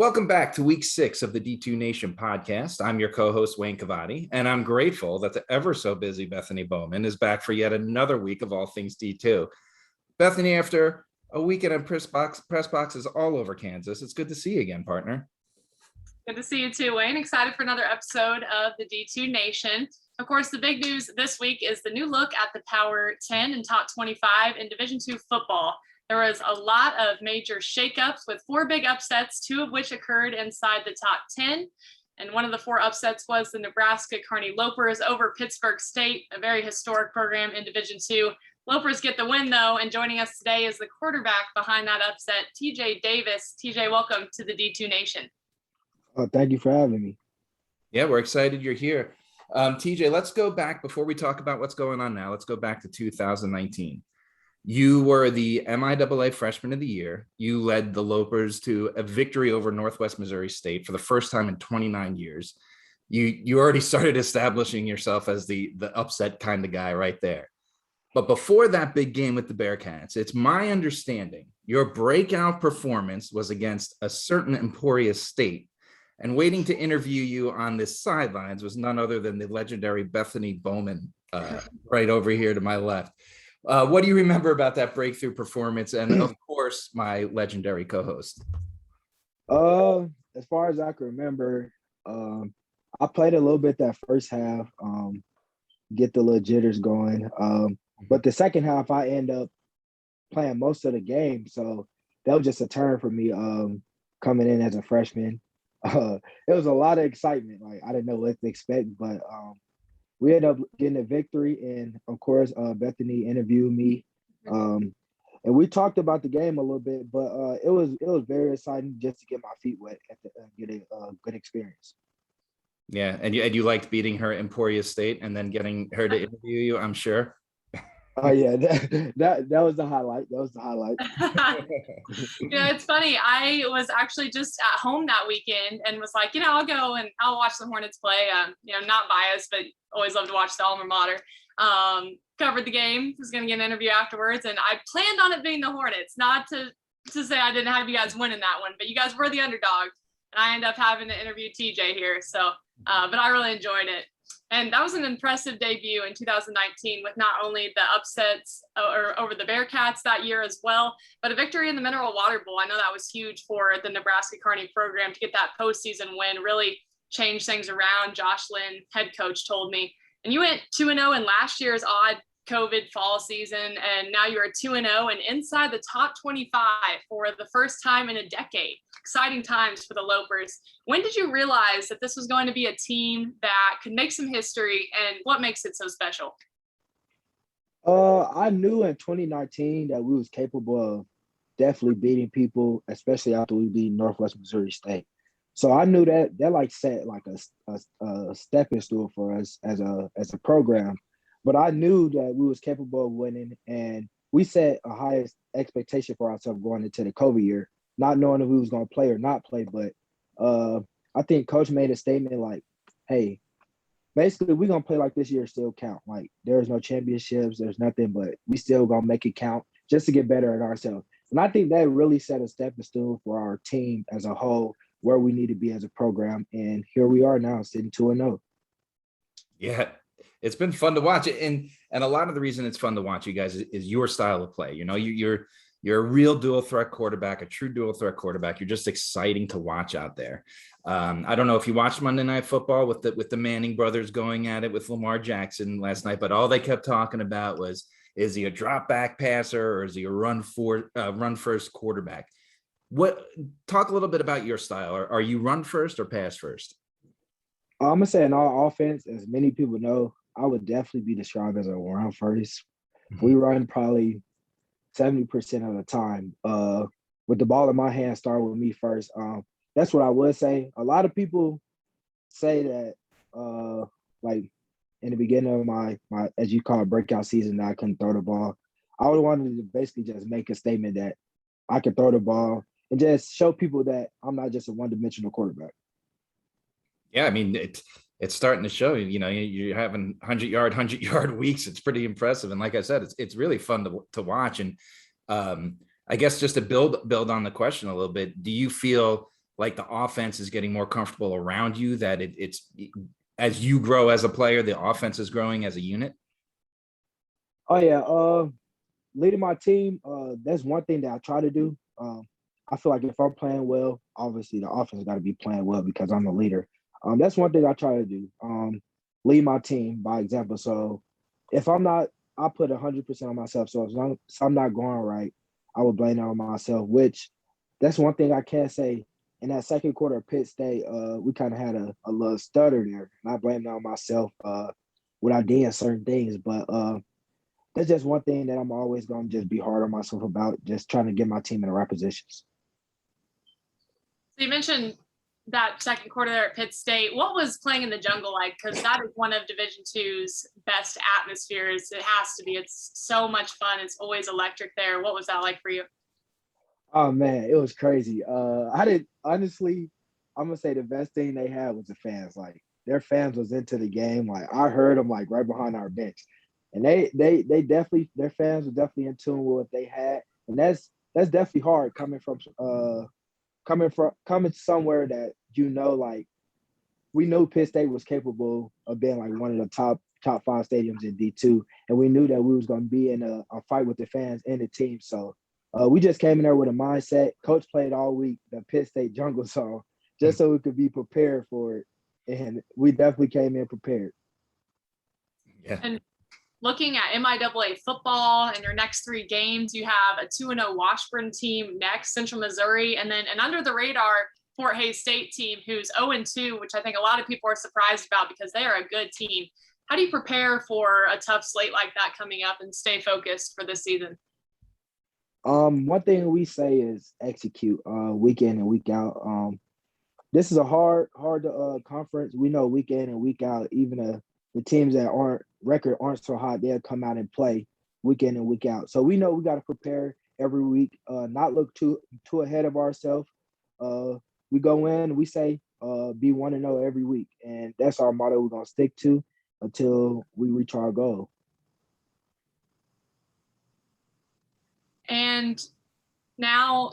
Welcome back to week 6 of the DII Nation Podcast. I'm your co-host, Wayne Cavadi, and I'm grateful that the ever so busy Bethany Bowman is back for yet another week of all things D2. Bethany, after a weekend of press boxes all over Kansas, it's good to see you again, partner. Good to see you too, Wayne. Excited for another episode of the DII Nation. Of course, the big news this week is the new look at the Power 10 and Top 25 in Division II football. There was a lot of major shakeups with 4 big upsets, 2 of which occurred inside the top 10. And one of the 4 upsets was the Nebraska-Kearney Lopers over Pittsburgh State, a very historic program in Division II. Lopers get the win, though, and joining us today is the quarterback behind that upset, TJ Davis. TJ, welcome to the DII Nation. Thank you for having me. Yeah, we're excited you're here. TJ, let's go back before we talk about what's going on now. Let's go back to 2019. You were the MIAA Freshman of the Year. You led the Lopers to a victory over Northwest Missouri State for the first time in 29 years. You already started establishing yourself as the upset kind of guy right there. But before that big game with the Bearcats, it's my understanding your breakout performance was against a certain Emporia State. And waiting to interview you on the sidelines was none other than the legendary Bethany Bowman, right over here to my left. What do you remember about that breakthrough performance? And of course, my legendary co-host. As far as I can remember, I played a little bit that first half, get the little jitters going. But the second half, I end up playing most of the game. So that was just a turn for me coming in as a freshman. It was a lot of excitement. Like, I didn't know what to expect, but we ended up getting a victory, and of course, Bethany interviewed me, and we talked about the game a little bit. But it was very exciting just to get my feet wet and get a good experience. Yeah, and you liked beating her Emporia State and then getting her to interview you, I'm sure. Oh yeah, that was the highlight. That was the highlight. It's funny. I was actually just at home that weekend and was like, I'll go and I'll watch the Hornets play. Not biased, but always love to watch the alma mater. Covered the game. Was going to get an interview afterwards, and I planned on it being the Hornets. Not to say I didn't have you guys winning that one, but you guys were the underdog, and I ended up having to interview TJ here. So, but I really enjoyed it. And that was an impressive debut in 2019 with not only the upsets over the Bearcats that year as well, but a victory in the Mineral Water Bowl. I know that was huge for the Nebraska-Kearney program to get that postseason win, really change things around. Josh Lynn, head coach, told me. And you went 2-0 in last year's odd COVID fall season, and now you're 2-0 and inside the top 25 for the first time in a decade. Exciting times for the Lopers. When did you realize that this was going to be a team that could make some history, and what makes it so special? I knew in 2019 that we was capable of definitely beating people, especially after we beat Northwest Missouri State. So I knew that like set like a stepping stool for us as a program. But I knew that we was capable of winning, and we set a highest expectation for ourselves going into the COVID year, not knowing if we was going to play or not play. But I think Coach made a statement like, hey, basically we're going to play like this year still count. Like, there's no championships, there's nothing, but we still going to make it count just to get better at ourselves. And I think that really set a stepping stool for our team as a whole, where we need to be as a program. And here we are now, sitting 2-0. Yeah. It's been fun to watch it. And a lot of the reason it's fun to watch you guys is your style of play. You're a real dual threat quarterback, a true dual threat quarterback. You're just exciting to watch out there. I don't know if you watched Monday Night Football with the Manning brothers going at it with Lamar Jackson last night, but all they kept talking about was, is he a drop back passer or is he a run first quarterback? Talk a little bit about your style. Are you run first or pass first? I'm going to say in our offense, as many people know, I would definitely be described as a run first. We run probably 70% of the time. With the ball in my hand, start with me first. That's what I would say. A lot of people say that, like in the beginning of my as you call it, breakout season, that I couldn't throw the ball. I would wanted to basically just make a statement that I could throw the ball and just show people that I'm not just a one-dimensional quarterback. Yeah, I mean, it's starting to show. You're having 100-yard weeks. It's pretty impressive, and like I said, it's really fun to watch. And I guess just to build on the question a little bit, do you feel like the offense is getting more comfortable around you, that it's as you grow as a player, the offense is growing as a unit? Oh yeah, leading my team, that's one thing that I try to do. I feel like if I'm playing well, obviously the offense got to be playing well because I'm the leader. That's one thing I try to do. Lead my team by example. So if I'm not, I put 100% on myself. So if I'm not going right, I will blame it on myself, which that's one thing I can say. In that second quarter of Pitt State, we kind of had a little stutter there. And I blame it on myself without doing certain things. But that's just one thing that I'm always going to just be hard on myself about, just trying to get my team in the right positions. So you mentioned that second quarter there at Pitt State. What was playing in the jungle like? Because that is one of Division II's best atmospheres. It has to be. It's so much fun. It's always electric there. What was that like for you? Oh man, it was crazy. Honestly, I'm gonna say the best thing they had was the fans. Like their fans was into the game. Like I heard them like right behind our bench, and they definitely, their fans were definitely in tune with what they had, and that's definitely hard coming somewhere that like we knew Pitt State was capable of being like one of the top 5 stadiums in D2, and we knew that we was going to be in a fight with the fans and the team. So we just came in there with a mindset. Coach played all week the Pitt State jungle song just so we could be prepared for it, and we definitely came in prepared. Yeah. And looking at MIAA football and your next 3 games, you have a 2-0 Washburn team next, Central Missouri, and then an under the radar Fort Hays State team who's 0-2, which I think a lot of people are surprised about because they are a good team. How do you prepare for a tough slate like that coming up and stay focused for this season? One thing we say is execute week in and week out. This is a hard conference. We know week in and week out, even the teams that aren't so hot, they'll come out and play week in and week out. So we know we got to prepare every week, not look too ahead of ourselves. We go in, we say be 1-0 every week, and that's our motto we're gonna stick to until we reach our goal. And now,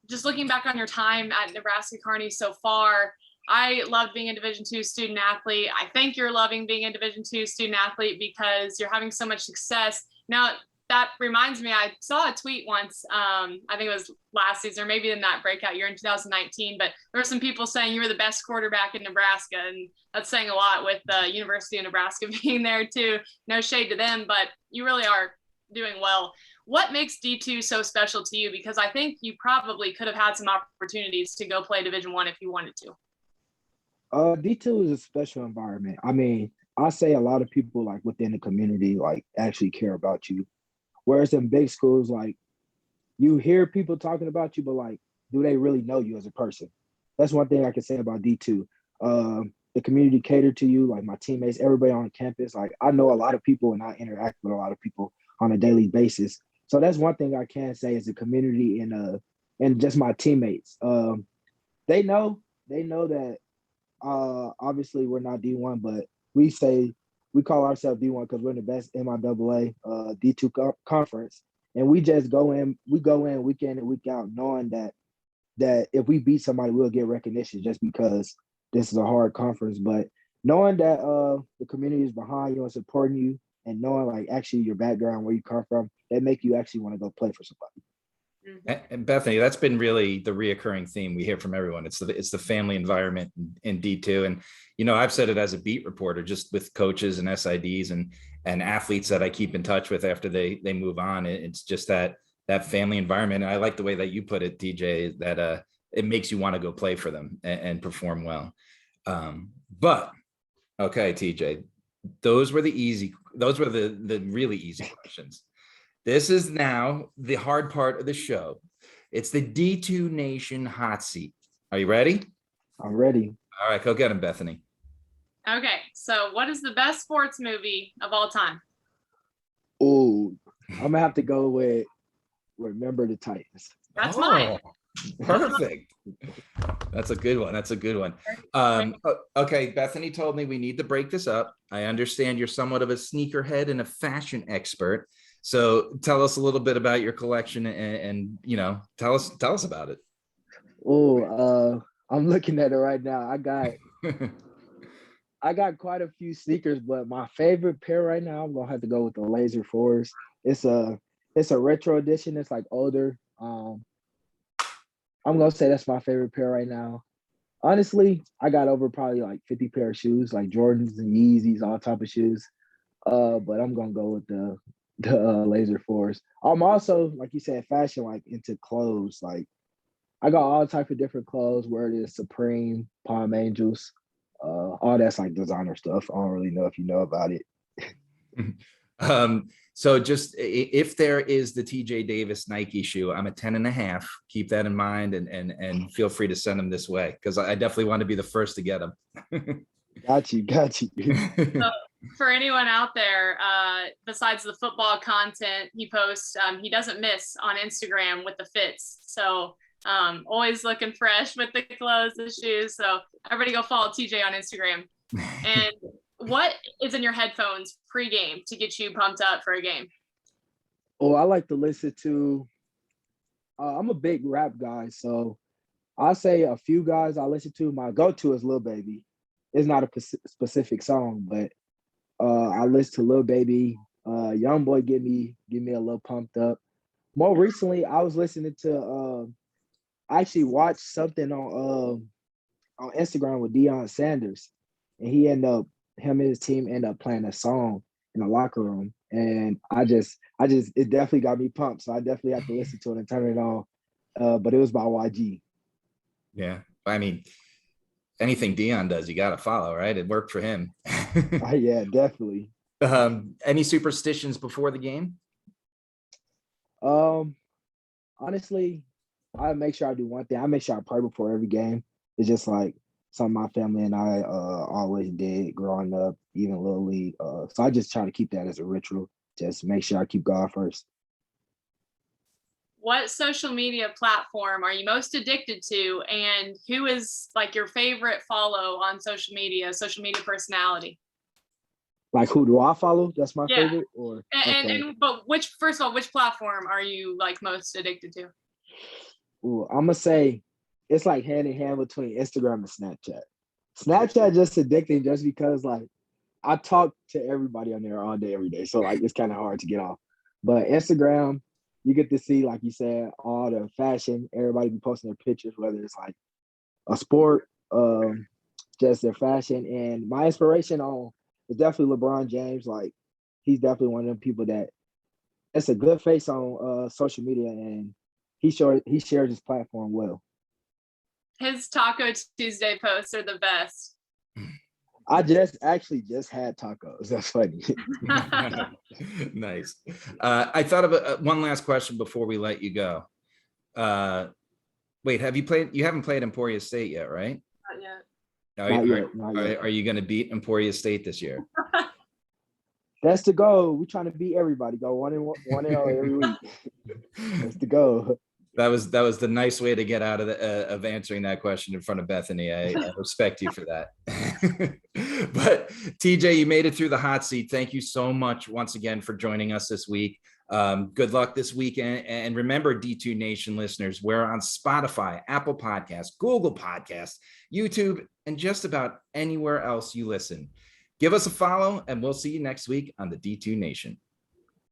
just looking back on your time at Nebraska-Kearney so far, I loved being a Division II student athlete. I think you're loving being a Division II student athlete because you're having so much success. Now, that reminds me, I saw a tweet once, I think it was last season, or maybe in that breakout year in 2019, but there were some people saying you were the best quarterback in Nebraska, and that's saying a lot with the University of Nebraska being there too. No shade to them, but you really are doing well. What makes D2 so special to you? Because I think you probably could have had some opportunities to go play Division I if you wanted to. D2 is a special environment. I mean, I say a lot of people like within the community like actually care about you. Whereas in big schools, like you hear people talking about you, but like, do they really know you as a person? That's one thing I can say about D2. The community catered to you, like my teammates, everybody on campus. Like I know a lot of people and I interact with a lot of people on a daily basis. So that's one thing I can say is the community and just my teammates. They know that obviously we're not D1, but we call ourselves D1 because we're in the best MIAA D2 conference, and we just go in week in and week out, knowing that if we beat somebody, we'll get recognition just because this is a hard conference. But knowing that the community is behind you and supporting you, and knowing like actually your background, where you come from, they make you actually want to go play for somebody. And Bethany, that's been really the reoccurring theme we hear from everyone. It's the family environment in D2. And, I've said it as a beat reporter, just with coaches and SIDs and athletes that I keep in touch with after they move on. It's just that family environment. And I like the way that you put it, TJ, that it makes you want to go play for them and perform well. But okay, TJ, those were the really easy questions. This is now the hard part of the show. It's the D2 Nation hot seat. Are you ready? I'm ready. All right, go get him, Bethany. Okay, so what is the best sports movie of all time? Oh, I'm going to have to go with Remember the Titans. That's mine. Perfect. That's a good one. Okay, Bethany told me we need to break this up. I understand you're somewhat of a sneakerhead and a fashion expert. So tell us a little bit about your collection and tell us about it. Oh, I'm looking at it right now. I got quite a few sneakers, but my favorite pair right now, I'm gonna have to go with the Laser 4s. It's a retro edition. It's like older. I'm gonna say that's my favorite pair right now. Honestly, I got over probably like 50 pair of shoes, like Jordans and Yeezys, all type of shoes. But I'm gonna go with the Laser 4s. I'm also, like you said, fashion, like into clothes. Like I got all type of different clothes, where it is Supreme, Palm Angels, all that's like designer stuff. I don't really know if you know about it. So just if there is the TJ Davis Nike shoe, I'm a 10.5. Keep that in mind and feel free to send them this way, because I definitely want to be the first to get them. Got you. So for anyone out there, besides the football content he posts, he doesn't miss on Instagram with the fits. So always looking fresh with the clothes, the shoes. So everybody go follow TJ on Instagram. And what is in your headphones pregame to get you pumped up for a game? Oh, I like to listen to, I'm a big rap guy. So I'll say a few guys I listen to. My go-to is Lil Baby. It's not a specific song, but I listen to Lil Baby. Young Boy get me a little pumped up. More recently, I was listening to I actually watched something on Instagram with Deion Sanders, and him and his team end up playing a song in the locker room, and I just it definitely got me pumped. So I definitely have to listen to it and turn it on. But it was by YG. Yeah, I mean, anything Deion does, you got to follow, right? It worked for him. Yeah, definitely. Any superstitions before the game? Honestly, I make sure I do one thing. I make sure I pray before every game. It's just like something my family and I always did growing up, even Little League. So I just try to keep that as a ritual. Just make sure I keep God first. What social media platform are you most addicted to, and who is like your favorite follow on social media personality? Like, who do I follow? That's my favorite? Or but first of all, which platform are you like most addicted to? Ooh, I'm gonna say it's like hand in hand between Instagram and Snapchat. Snapchat just addicting just because like I talk to everybody on there all day, every day. So like it's kind of hard to get off. But Instagram, you get to see, like you said, all the fashion. Everybody be posting their pictures, whether it's like a sport, just their fashion. And my inspiration is definitely LeBron James. Like he's definitely one of them people that's a good face on social media, and he shares his platform well. His Taco Tuesday posts are the best. I just had tacos. That's funny. Nice. I thought of one last question before we let you go. Wait, you haven't played Emporia State yet, right? Not yet. Not yet. Are you going to beat Emporia State this year? That's the goal. We're trying to beat everybody. Go 1-0 every week. That's the goal. That was the nice way to get out of answering that question in front of Bethany. I respect you for that. But TJ, you made it through the hot seat. Thank you so much once again for joining us this week. Good luck this weekend. And remember, D2 Nation listeners, we're on Spotify, Apple Podcasts, Google Podcasts, YouTube, and just about anywhere else you listen. Give us a follow, and we'll see you next week on the D2 Nation.